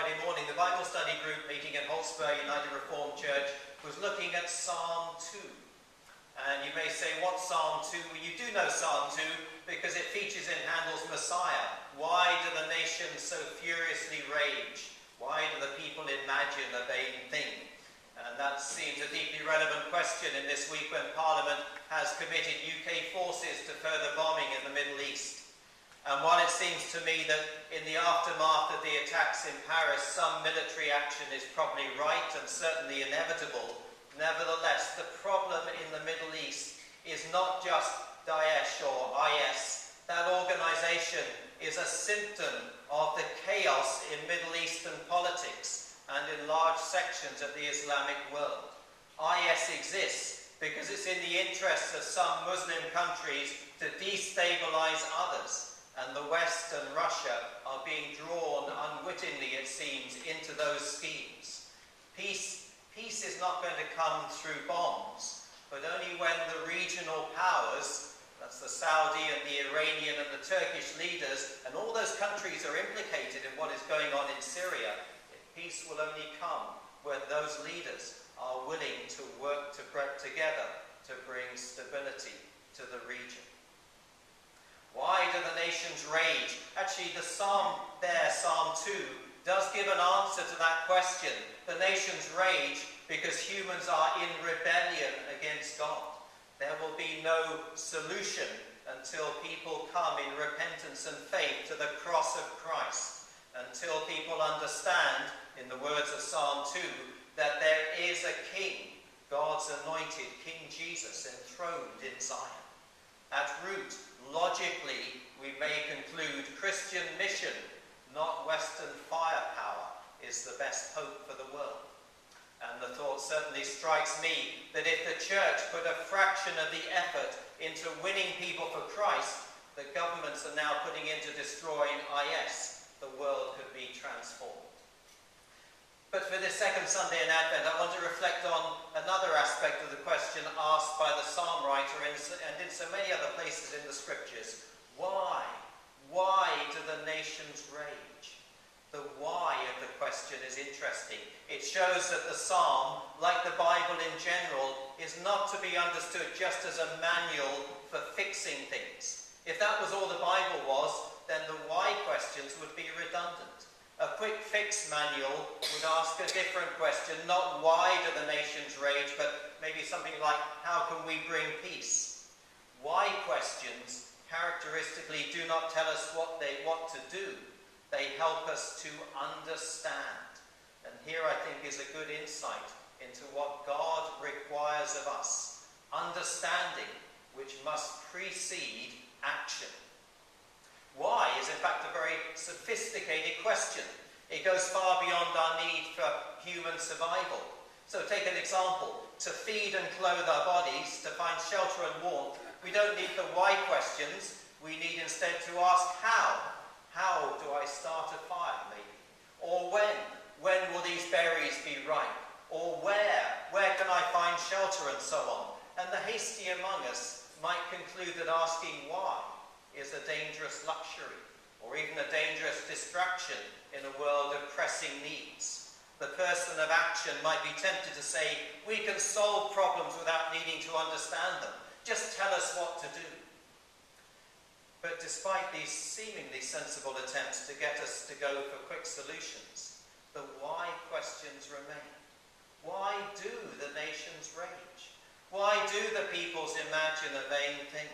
Friday morning, the Bible study group meeting at Beaconsfield United Reformed Church was looking at Psalm 2. And you may say, what Psalm 2? Well, you do know Psalm 2 because it features in Handel's Messiah. Why do the nations so furiously rage? Why do the people imagine a vain thing? And that seems a deeply relevant question in this week when Parliament has committed UK forces to further bombing in the Middle East. And while it seems to me that in the aftermath of the attacks in Paris, some military action is probably right and certainly inevitable, nevertheless, the problem in the Middle East is not just Daesh or IS. That organization is a symptom of the chaos in Middle Eastern politics and in large sections of the Islamic world. IS exists because it's in the interests of some Muslim countries to destabilize others. And the West and Russia are being drawn unwittingly, it seems, into those schemes. Peace is not going to come through bombs, but only when the regional powers, that's the Saudi and the Iranian and the Turkish leaders, and all those countries are implicated in what is going on in Syria. Peace will only come when those leaders are willing to work together to bring stability to the region. Why do the nations rage? Actually, the psalm there, Psalm 2, does give an answer to that question. The nations rage because humans are in rebellion against God. There will be no solution until people come in repentance and faith to the cross of Christ. Until people understand, in the words of Psalm 2, that there is a king, God's anointed, King Jesus, enthroned in Zion. At root, logically, we may conclude Christian mission, not Western firepower, is the best hope for the world. And the thought certainly strikes me that if the church put a fraction of the effort into winning people for Christ that governments are now putting into destroying IS, the world could be transformed. But for this second Sunday in Advent, I want to reflect on another aspect of the question asked by the psalm writer and in so many other places in the scriptures. Why? Why do the nations rage? The why of the question is interesting. It shows that the psalm, like the Bible in general, is not to be understood just as a manual for fixing things. If that was all the Bible was, then the why questions would be redundant. A quick fix manual would ask a different question, not why do the nations rage, but maybe something like, how can we bring peace? Why questions characteristically do not tell us what to do. They help us to understand. And here I think is a good insight into what God requires of us. Understanding, which must precede action. Why is in fact a very sophisticated question. It goes far beyond our need for human survival. So take an example. To feed and clothe our bodies, to find shelter and warmth, we don't need the why questions. We need instead to ask how. How do I start a fire, maybe? Or when? When will these berries be ripe? Or where? Where can I find shelter, and so on? And the hasty among us might conclude that asking why is a dangerous luxury, or even a dangerous distraction in a world of pressing needs. The person of action might be tempted to say, we can solve problems without needing to understand them. Just tell us what to do. But despite these seemingly sensible attempts to get us to go for quick solutions, the why questions remain. Why do the nations rage? Why do the peoples imagine a vain thing?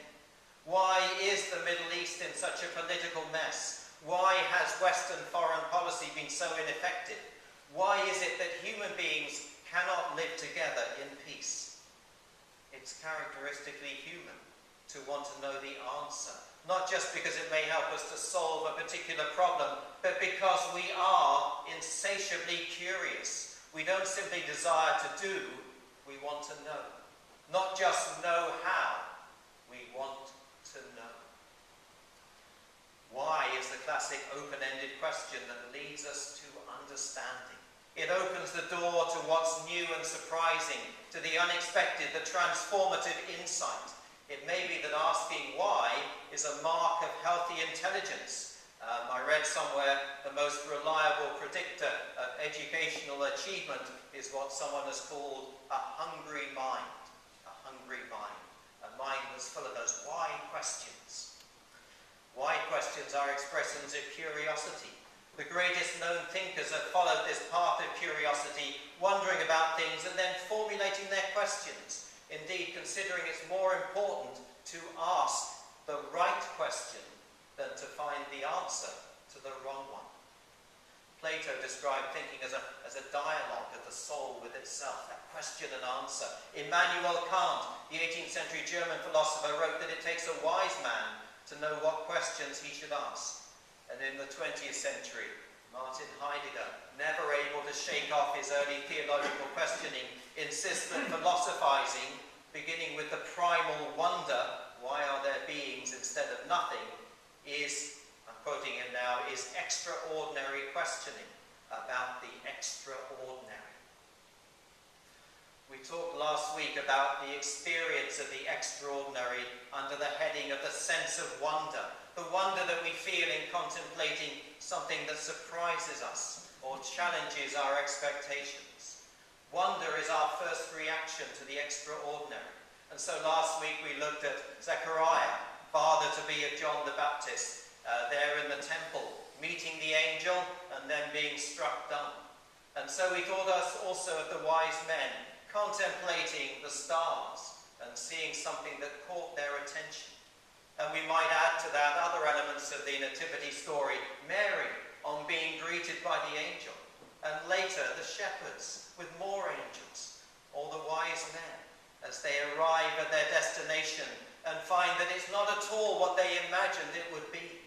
Why is the Middle East in such a political mess? Why has Western foreign policy been so ineffective? Why is it that human beings cannot live together in peace? It's characteristically human to want to know the answer. Not just because it may help us to solve a particular problem, but because we are insatiably curious. We don't simply desire to do, we want to know. Not just know how, we want to know. Why is the classic open-ended question that leads us to understanding. It opens the door to what's new and surprising, to the unexpected, the transformative insight. It may be that asking why is a mark of healthy intelligence, I read somewhere the most reliable predictor of educational achievement is what someone has called a hungry mind. A hungry mind. A mind that's full of those why questions. Why questions are expressions of curiosity. The greatest known thinkers have followed this path of curiosity, wondering about things and then formulating their questions. Indeed, considering it's more important to ask the right question than to find the answer to the wrong one. Plato described thinking as a dialogue of the soul with itself, that question and answer. Immanuel Kant, the 18th century German philosopher, wrote that it takes a wise man to know what questions he should ask. And in the 20th century, Martin Heidegger, never able to shake off his early theological questioning, insists that philosophizing, beginning with the primal wonder, why are there beings instead of nothing, is, I'm quoting him now, is extraordinary questioning about the extraordinary. We talked last week about the experience of the extraordinary under the heading of the sense of wonder. The wonder that we feel in contemplating something that surprises us or challenges our expectations. Wonder is our first reaction to the extraordinary. And so last week we looked at Zechariah, father-to-be of John the Baptist, there in the temple, meeting the angel and then being struck dumb. And so we thought also of the wise men, contemplating the stars and seeing something that caught their attention. And we might add to that other elements of the nativity story, Mary on being greeted by the angel, and later the shepherds with more angels, or the wise men as they arrive at their destination and find that it's not at all what they imagined it would be.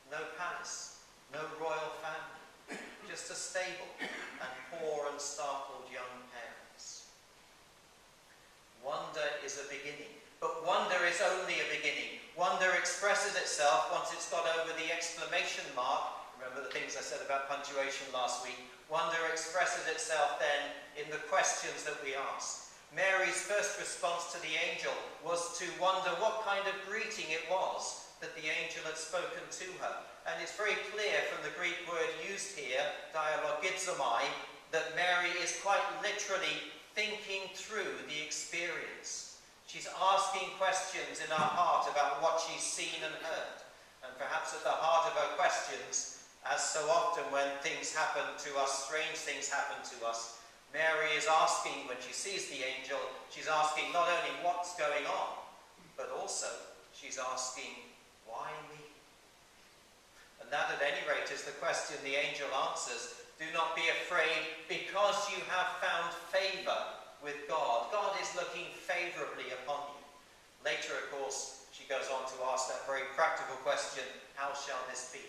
No palace, no royal family, just a stable and poor and startled young parents. Wonder is a beginning, but wonder is only a beginning. Wonder expresses itself once it's got over the exclamation mark. Remember the things I said about punctuation last week. Wonder expresses itself then in the questions that we ask. Mary's first response to the angel was to wonder what kind of greeting it was that the angel had spoken to her. And it's very clear from the Greek word used here, dialogizomai, that Mary is quite literally thinking through the experience. She's asking questions in her heart about what she's seen and heard. And perhaps at the heart of her questions, as so often when things happen to us, strange things happen to us, Mary is asking, when she sees the angel, she's asking not only what's going on, but also she's asking, why me? And that at any rate is the question the angel answers. Do not be afraid, because you have found favour with God. God is looking favourably upon you. Later, of course, she goes on to ask that very practical question, how shall this be?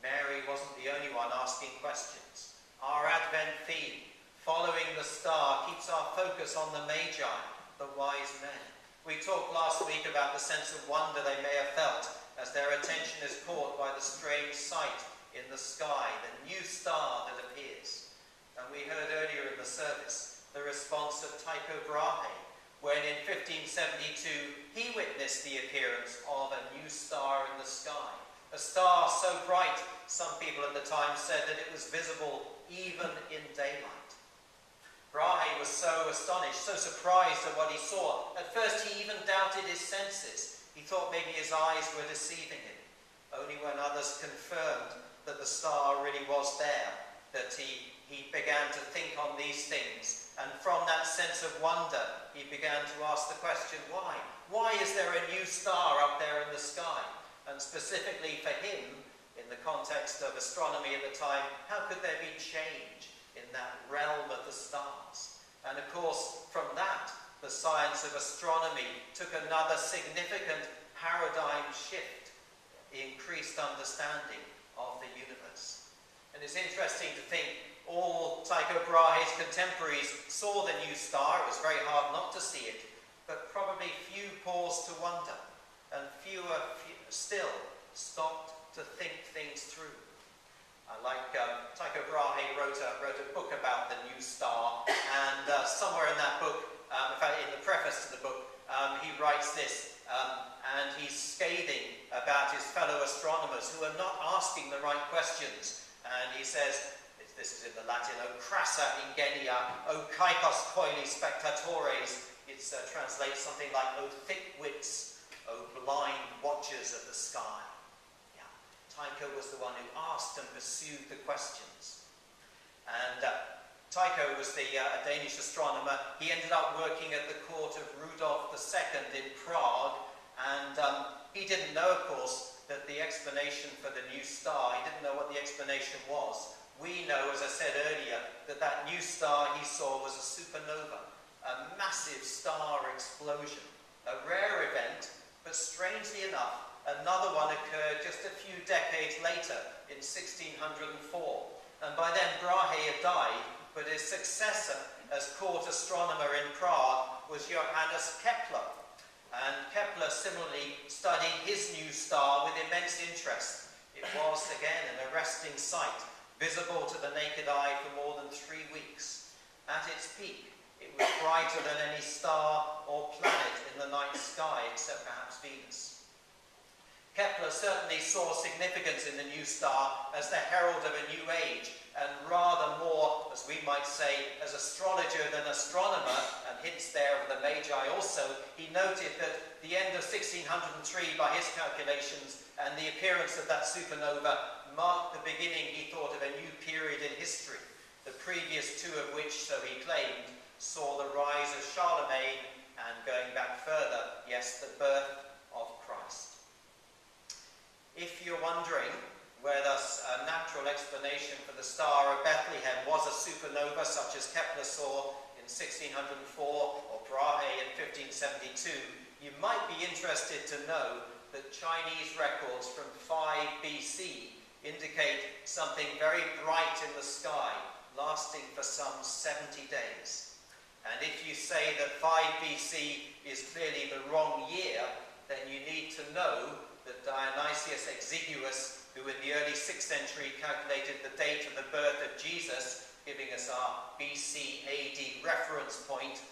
Mary wasn't the only one asking questions. Our Advent theme, following the star, keeps our focus on the Magi, the wise men. We talked last week about the sense of wonder they may have felt as their attention is caught by the strange sight in the sky, the new star that appears. And we heard earlier in the service the response of Tycho Brahe, when in 1572 he witnessed the appearance of a new star in the sky. A star so bright, some people at the time said that it was visible even in daylight. Brahe was so astonished, so surprised at what he saw. At first he even doubted his senses. He thought maybe his eyes were deceiving him. Only when others confirmed that the star really was there, that he began to think on these things. And from that sense of wonder, he began to ask the question, why? Why is there a new star up there in the sky? And specifically for him, in the context of astronomy at the time, how could there be change in that realm of the stars? And of course, from that, the science of astronomy took another significant paradigm shift, increased understanding of the universe. And it's interesting to think all Tycho Brahe's contemporaries saw the new star. It was very hard not to see it, but probably few paused to wonder, and fewer still stopped to think things through. Tycho Brahe wrote a book about the new star, and somewhere in that book, in fact in the preface to the book, he writes this, and he's scathing about his fellow astronomers who are not asking the right questions. And he says, this is in the Latin, O crassa ingenia, O kaikos coeli spectatores. It translates something like, O thick wits, O blind watchers of the sky. Yeah. Tycho was the one who asked and pursued the questions. And Tycho was a Danish astronomer. He ended up working at the court of Rudolf II in Prague, and he didn't know, of course, that the explanation for the new star, he didn't know what the explanation was. We know, as I said earlier, that that new star he saw was a supernova, a massive star explosion, a rare event, but strangely enough, another one occurred just a few decades later in 1604. And by then Brahe had died, but his successor as court astronomer in Prague was Johannes Kepler. And Kepler similarly studied his new star with immense interest. It was, again, an arresting sight, visible to the naked eye for more than 3 weeks. At its peak, it was brighter than any star or planet in the night sky, except perhaps Venus. Kepler certainly saw significance in the new star as the herald of a new age, and rather more, as we might say, as astrologer than astronomer, and hints there of the Magi also. He noted that the end of 1603, by his calculations, and the appearance of that supernova marked the beginning, he thought, of a new period in history, the previous two of which, so he claimed, saw the rise of Charlemagne and, going back further, yes, the birth of Christ. If you're wondering whether a natural explanation for the Star of Bethlehem was a supernova such as Kepler saw in 1604 or Brahe in 1572, you might be interested to know that Chinese records from 5 BC indicate something very bright in the sky, lasting for some 70 days. And if you say that 5 BC is clearly the wrong year, then you need to know that Dionysius Exiguus, who in the early 6th century calculated the date of the birth of Jesus, giving us our BC AD reference point,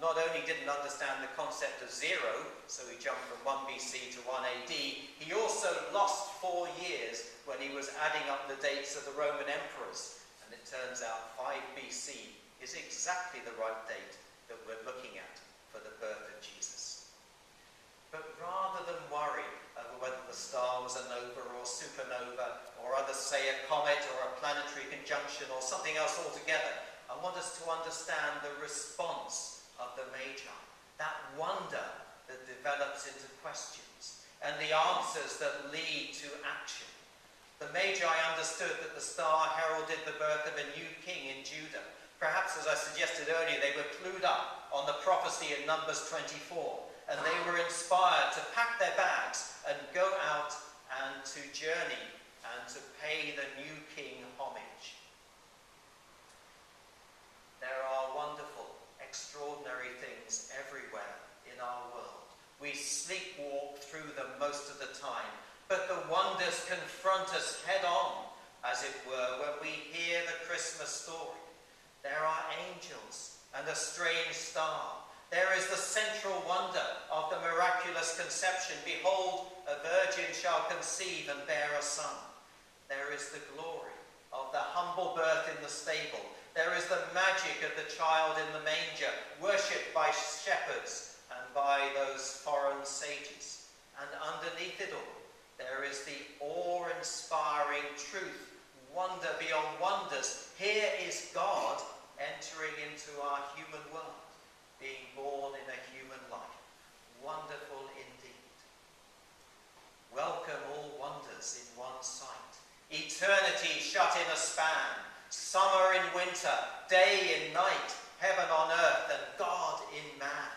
not only didn't understand the concept of zero, so he jumped from 1 BC to 1 AD, he also lost 4 years when he was adding up the dates of the Roman emperors. And it turns out 5 BC is exactly the right date that we're looking at for the birth of Jesus. But rather than worry over whether the star was a nova or supernova, or others say a comet or a planetary conjunction or something else altogether, I want us to understand the response of the Magi, that wonder that develops into questions, and the answers that lead to action. The Magi understood that the star heralded the birth of a new king in Judah. Perhaps, as I suggested earlier, they were clued up on the prophecy in Numbers 24, and they were inspired to pack their bags and go out and to journey and to pay the new king homage. There are wonderful, extraordinary things everywhere in our world. We sleepwalk through them most of the time, but the wonders confront us head on, as it were, when we hear the Christmas story. There are angels and a strange star. There is the central wonder of the miraculous conception. Behold, a virgin shall conceive and bear a son. There is the glory of the humble birth in the stable. There is the magic of the child in the manger, worshipped by shepherds and by those foreign sages. And underneath it all, there is the awe-inspiring truth, wonder beyond wonders. Here is God entering into our human world, being born in a human life. Wonderful indeed. Welcome all wonders in one sight. Eternity shut in a span. Summer in winter, day in night, heaven on earth, and God in man.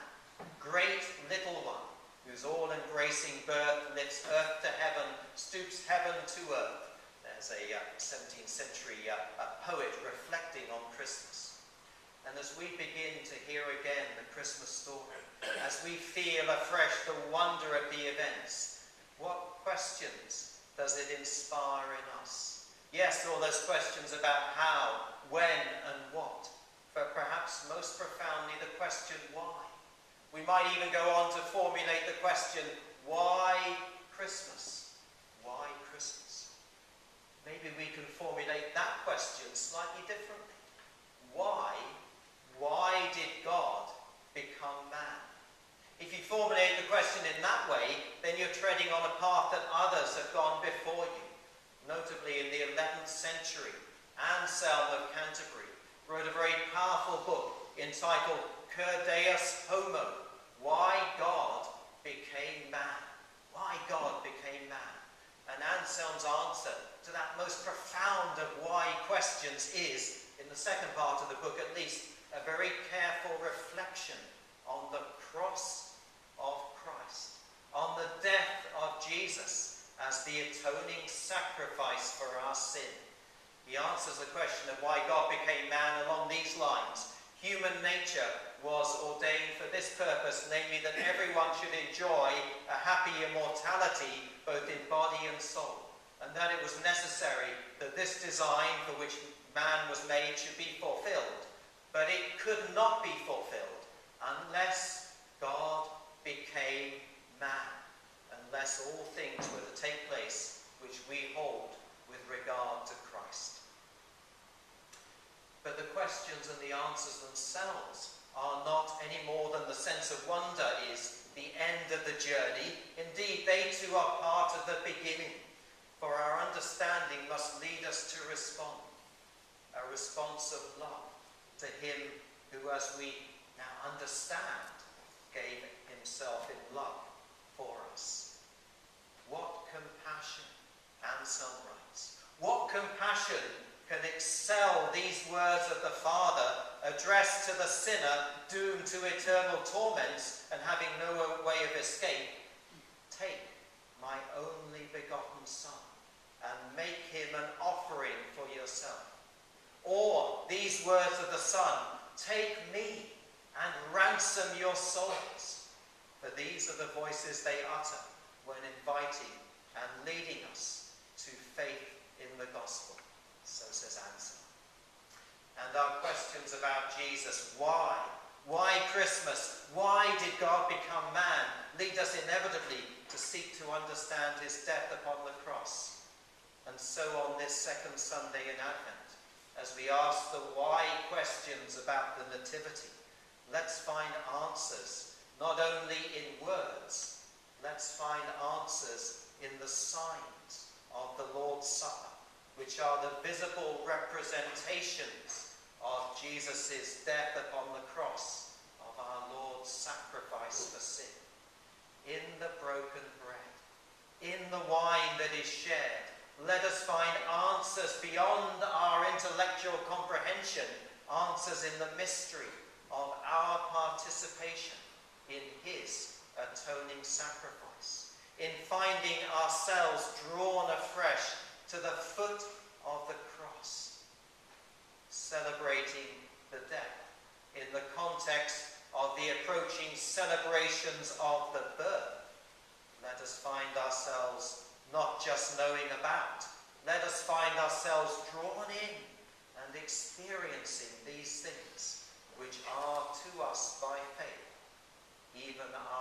Great little one, whose all-embracing birth lifts earth to heaven, stoops heaven to earth. There's a 17th century poet reflecting on Christmas. And as we begin to hear again the Christmas story, as we feel afresh the wonder of the events, what questions does it inspire in us? Yes, all those questions about how, when, and what. But perhaps most profoundly the question why. We might even go on to formulate the question, why Christmas? Why Christmas? Maybe we can formulate that question slightly differently. Why did God become man? If you formulate the question in that way, then you're treading on a path that others have gone before you. Notably in the 11th century, Anselm of Canterbury wrote a very powerful book entitled Cur Deus Homo, Why God Became Man. Why God became man. And Anselm's answer to that most profound of why questions is, in the second part of the book at least, a very careful reflection on the cross of Christ, on the death of Jesus as the atoning sacrifice for our sin. He answers the question of why God became man along these lines. Human nature was ordained for this purpose, namely that everyone should enjoy a happy immortality both in body and soul, and that it was necessary that this design for which man was made should be fulfilled. But it could not be fulfilled unless God became man, unless all things were to take place which we hold with regard to Christ. But the questions and the answers themselves are not any more than the sense of wonder is the end of the journey. Indeed, they too are part of the beginning, for our understanding must lead us to respond, a response of love to him who, as we now understand, gave himself in love for us. What compassion, Anselm writes. What compassion can excel these words of the Father addressed to the sinner doomed to eternal torments and having no way of escape? Take my only begotten Son and make him an offering for yourself. Or these words of the Son, take me and ransom your souls. For these are the voices they utter when inviting and leading us to faith in the gospel. So says Anselm. And our questions about Jesus, why? Why Christmas? Why did God become man? Lead us inevitably to seek to understand his death upon the cross. And so on this second Sunday in Advent, as we ask the why questions about the Nativity, let's find answers not only in words, let's find answers in the signs of the Lord's Supper, which are the visible representations of Jesus' death upon the cross, of our Lord's sacrifice for sin. In the broken bread, in the wine that is shared, let us find answers beyond our intellectual comprehension, answers in the mystery of our participation in his atoning sacrifice, in finding ourselves drawn afresh to the foot of the cross, celebrating the death in the context of the approaching celebrations of the birth. Let us find ourselves not just knowing about, let us find ourselves drawn in and experiencing these things which are to us by faith, even our